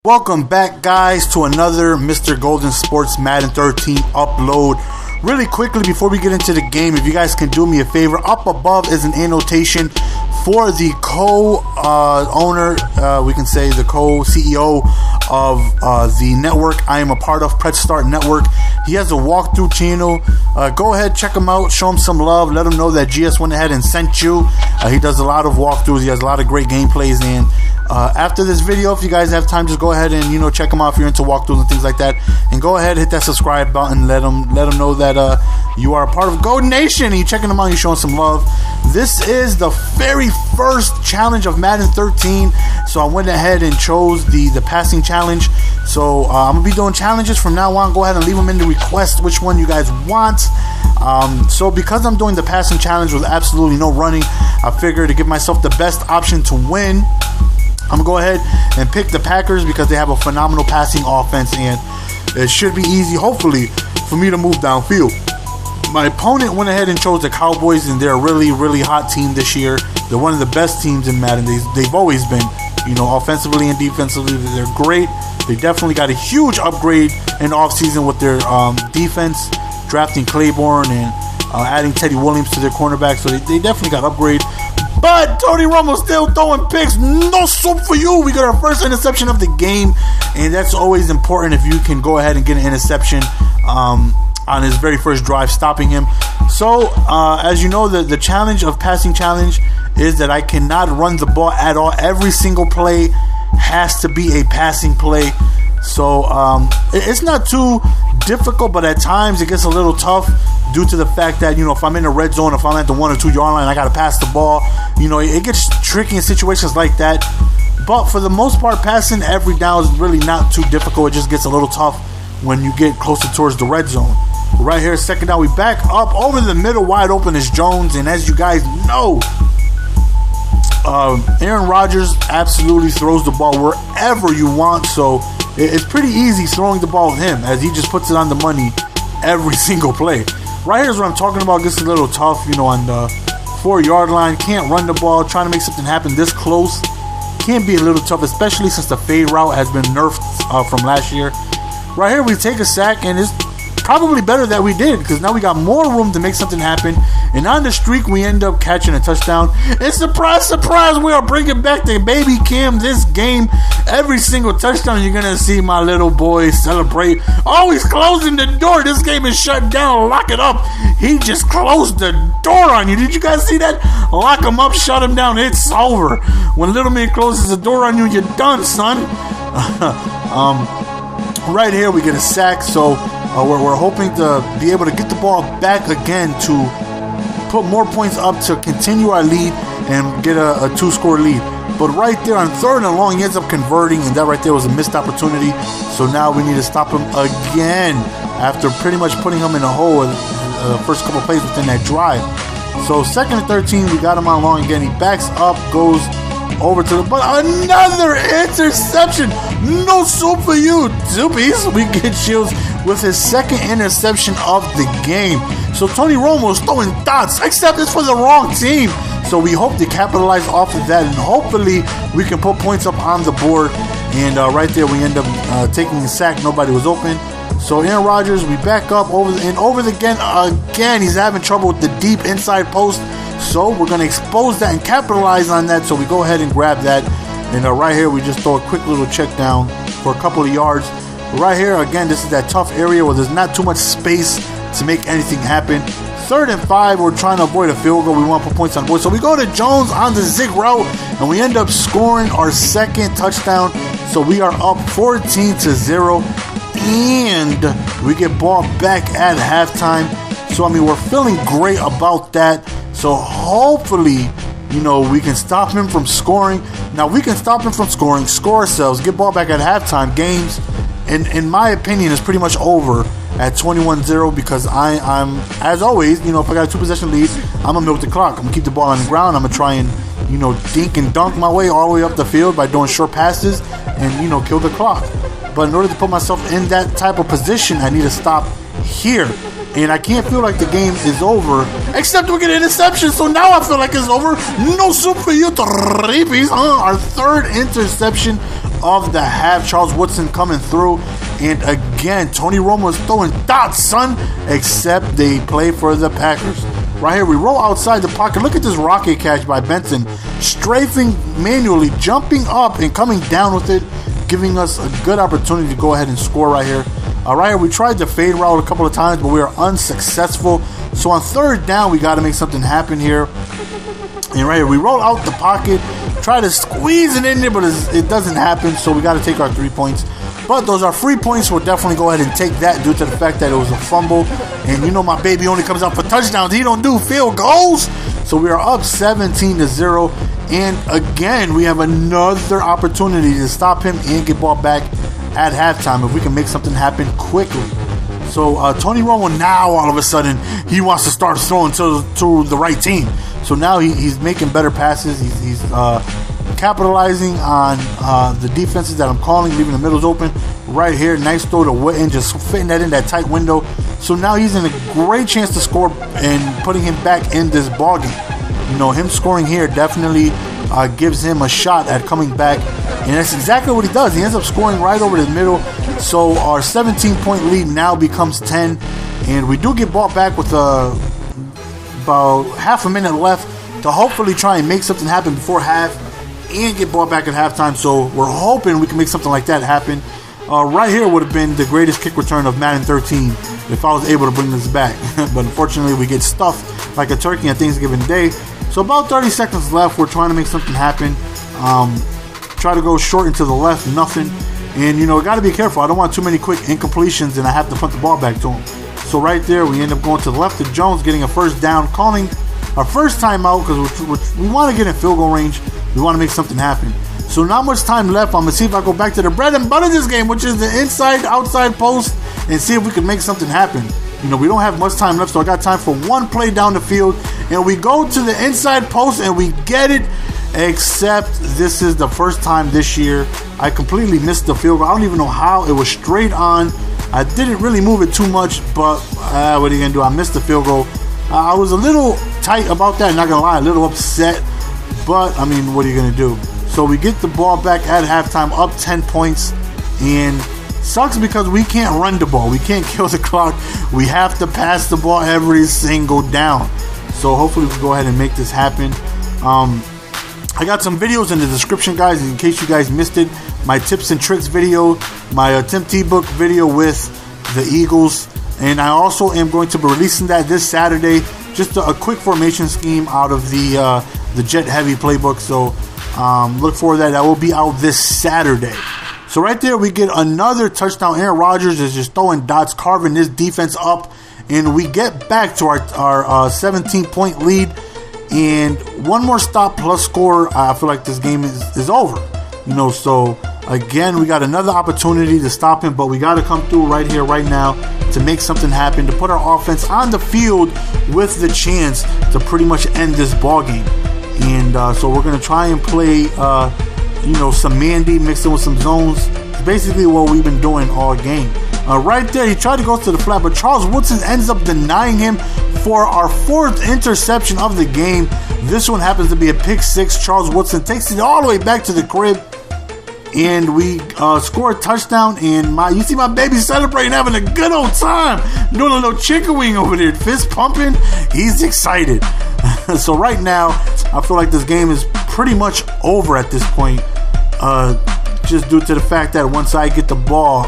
Welcome back, guys, to another Mr. Golden Sports Madden 13 upload. Really quickly, before we get into the game, if you guys can do me a favor, up above is an annotation for the co-owner, we can say the co-CEO of the network I am a part of, PredStart Network. He has a walkthrough channel. Go ahead, check him out, show him some love, let him know that GS went ahead and sent you. He does a lot of walkthroughs, he has a lot of great gameplays, and after this video, if you guys have time, just go ahead and check them out if you're into walkthroughs and things like that, and go ahead, hit that subscribe button, let them know that you are a part of Golden Nation and you're checking them out, you're showing some love. This is the very first challenge of Madden 13, so I went ahead and chose the passing challenge. So I'm gonna be doing challenges from now on. Go ahead and leave them in the request which one you guys want. So because I'm doing the passing challenge with absolutely no running, I figured to give myself the best option to win, I'm gonna go ahead and pick the Packers because they have a phenomenal passing offense, and it should be easy, hopefully, for me to move downfield. My opponent went ahead and chose the Cowboys, and they're a really, really hot team this year. They're one of the best teams in Madden. They've always been, offensively and defensively, they're great. They definitely got a huge upgrade in the offseason with their defense, drafting Claiborne and adding Teddy Williams to their cornerback, so they definitely got upgrade. But Tony Romo still throwing picks. No soup for you. We got our first interception of the game, and that's always important if you can go ahead and get an interception on his very first drive, stopping him. So, as you know, the challenge of passing challenge is that I cannot run the ball at all. Every single play has to be a passing play. So, it's not too difficult, but at times it gets a little tough due to the fact that, if I'm in the red zone, if I'm at the 1 or 2 yard line, I got to pass the ball. It gets tricky in situations like that. But for the most part, passing every down is really not too difficult. It just gets a little tough when you get closer towards the red zone. Right here, second down, we back up over the middle, wide open is Jones. And as you guys know, Aaron Rodgers absolutely throws the ball wherever you want. So it's pretty easy throwing the ball with him, as he just puts it on the money every single play. Right here's what I'm talking about. Gets a little tough, on the 4 yard line. Can't run the ball. Trying to make something happen this close can be a little tough, especially since the fade route has been nerfed from last year. Right here, we take a sack, and it's probably better that we did, because now we got more room to make something happen. And on the streak, we end up catching a touchdown. And surprise, surprise, we are bringing back the baby Cam this game. Every single touchdown, you're going to see my little boy celebrate. Oh, he's closing the door. This game is shut down. Lock it up. He just closed the door on you. Did you guys see that? Lock him up, shut him down. It's over. When little man closes the door on you, you're done, son. Right here, we get a sack. So we're hoping to be able to get the ball back again to put more points up to continue our lead and get a 2-score lead. But right there on 3rd and long, he ends up converting, and that right there was a missed opportunity. So now we need to stop him again after pretty much putting him in a hole in the first couple plays within that drive. So 2nd and 13, we got him on long again. He backs up, goes over to the, but another interception. No soup for you, Doopies. We get Shields with his 2nd interception of the game. So Tony Romo is throwing dots, except it's for the wrong team. So we hope to capitalize off of that, and hopefully we can put points up on the board. And right there, we end up taking a sack. Nobody was open. So Aaron Rodgers, we back up over again. He's having trouble with the deep inside post. So we're going to expose that and capitalize on that. So we go ahead and grab that. And right here, we just throw a quick little check down for a couple of yards. Right here, again, this is that tough area where there's not too much space to make anything happen. 3rd and 5, we're trying to avoid a field goal. We want to put points on the board. So we go to Jones on the zig route, and we end up scoring our 2nd touchdown. So we are up 14-0, and we get ball back at halftime. So, we're feeling great about that. So hopefully, we can stop him from scoring. Now, we can stop him from scoring, score ourselves, get ball back at halftime. Games, in my opinion, is pretty much over at 21-0 because I'm, as always, if I got a 2-possession lead, I'm going to milk the clock. I'm going to keep the ball on the ground. I'm going to try and, dink and dunk my way all the way up the field by doing short passes and, kill the clock. But in order to put myself in that type of position, I need to stop here. And I can't feel like the game is over, except we get an interception. So now I feel like it's over. No soup for you, Trippies. Our 3rd interception of the half. Charles Woodson coming through. And again, Tony Romo is throwing dots, son. Except they play for the Packers. Right here, we roll outside the pocket. Look at this rocket catch by Benson. Strafing manually, jumping up and coming down with it, giving us a good opportunity to go ahead and score right here. Right here, we tried the fade route a couple of times, but we are unsuccessful. So on third down, we got to make something happen here. And right here, we roll out the pocket, try to squeeze it in there, but it doesn't happen. So we got to take our 3 points. But those are free points. We'll definitely go ahead and take that due to the fact that it was a fumble. And you know my baby only comes out for touchdowns. He don't do field goals. So we are up 17-0. And again, we have another opportunity to stop him and get ball back at halftime if we can make something happen quickly. So Tony Romo now all of a sudden he wants to start throwing to the right team. So now he's making better passes. He's capitalizing on the defenses that I'm calling, leaving the middles open. Right here, nice throw to Witten, just fitting that in that tight window. So now he's in a great chance to score and putting him back in this ballgame. You know, him scoring here definitely gives him a shot at coming back. And that's exactly what he does. He ends up scoring right over the middle. So our 17-point lead now becomes 10. And we do get ball back with about half a minute left to hopefully try and make something happen before half and get ball back at halftime. So we're hoping we can make something like that happen. Right here would have been the greatest kick return of Madden 13 if I was able to bring this back. But unfortunately, we get stuffed like a turkey on Thanksgiving Day. So about 30 seconds left. We're trying to make something happen. Try to go short and to the left, nothing. And, you know, got to be careful. I don't want too many quick incompletions, and I have to punt the ball back to him. So right there, we end up going to the left of Jones, getting a first down, calling our first timeout because we want to get in field goal range. We want to make something happen. So not much time left. I'm going to see if I go back to the bread and butter of this game, which is the inside-outside post, and see if we can make something happen. You know, we don't have much time left, so I got time for one play down the field. And we go to the inside post, and we get it, except this is the first time this year I completely missed the field goal. I don't even know how. It was straight on. I didn't really move it too much, but what are you going to do? I missed the field goal. I was a little tight about that, not going to lie, a little upset. But, I mean, what are you going to do? So we get the ball back at halftime, up 10 points. And sucks because we can't run the ball. We can't kill the clock. We have to pass the ball every single down. So hopefully we can go ahead and make this happen. I got some videos in the description, guys, in case you guys missed it. My tips and tricks video, my Tim Tebow video with the Eagles. And I also am going to be releasing that this Saturday. Just a quick formation scheme out of the Jet Heavy playbook. So look for that. That will be out this Saturday. So right there, we get another touchdown. Aaron Rodgers is just throwing dots, carving this defense up. And we get back to our 17-point lead. And one more stop plus score, I feel like this game is over. You know, so again, we got another opportunity to stop him, but we got to come through right here, right now, to make something happen, to put our offense on the field with the chance to pretty much end this ball game. And so we're going to try and play, some Mandy mixed in with some zones. It's basically what we've been doing all game. Right there, he tried to go to the flat, but Charles Woodson ends up denying him for our fourth interception of the game. This one happens to be a pick six. Charles Woodson takes it all the way back to the crib, and we score a touchdown. And you see my baby celebrating, having a good old time, doing a little chicken wing over there, fist pumping. He's excited. So right now, I feel like this game is pretty much over at this point, just due to the fact that once I get the ball,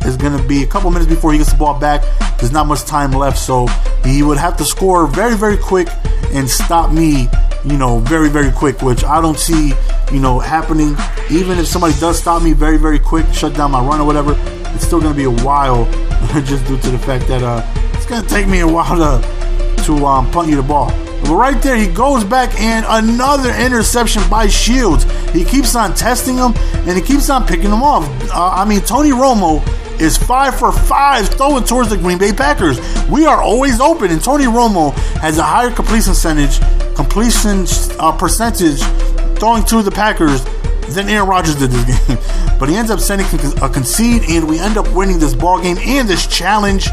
it's going to be a couple minutes before he gets the ball back. There's not much time left, so he would have to score very, very quick and stop me, very, very quick, which I don't see, happening. Even if somebody does stop me very, very quick, shut down my run or whatever, it's still going to be a while just due to the fact that it's going to take me a while to punt you the ball. But right there, he goes back, and another interception by Shields. He keeps on testing him, and he keeps on picking him off. Tony Romo is 5 for 5 throwing towards the Green Bay Packers. We are always open, and Tony Romo has a higher completion percentage throwing to the Packers than Aaron Rodgers did this game. But he ends up sending a concede, and we end up winning this ball game and this challenge.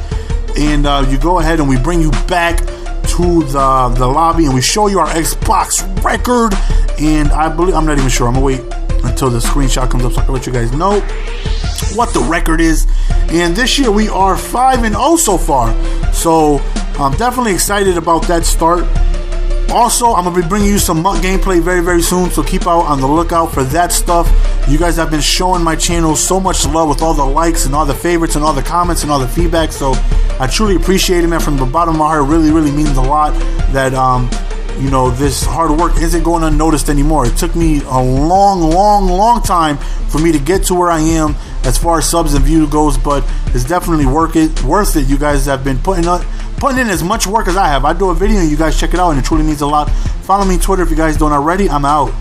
And you go ahead and we bring you back to the lobby, and we show you our Xbox record. And I'm not even sure. I'm gonna wait until the screenshot comes up so I can let you guys know what the record is. And this year we are 5-0 so far, so I'm definitely excited about that start. Also, I'm going to be bringing you some MUT gameplay very, very soon, so keep out on the lookout for that stuff. You guys have been showing my channel so much love with all the likes and all the favorites and all the comments and all the feedback, so I truly appreciate it, man. From the bottom of my heart, it really, really means a lot that, you know, this hard work isn't going unnoticed anymore. It took me a long time for me to get to where I am as far as subs and view goes, but it's definitely worth it. You guys have been putting in as much work as I have. I do a video and you guys check it out, and it truly means a lot. Follow me on Twitter if you guys don't already. I'm out.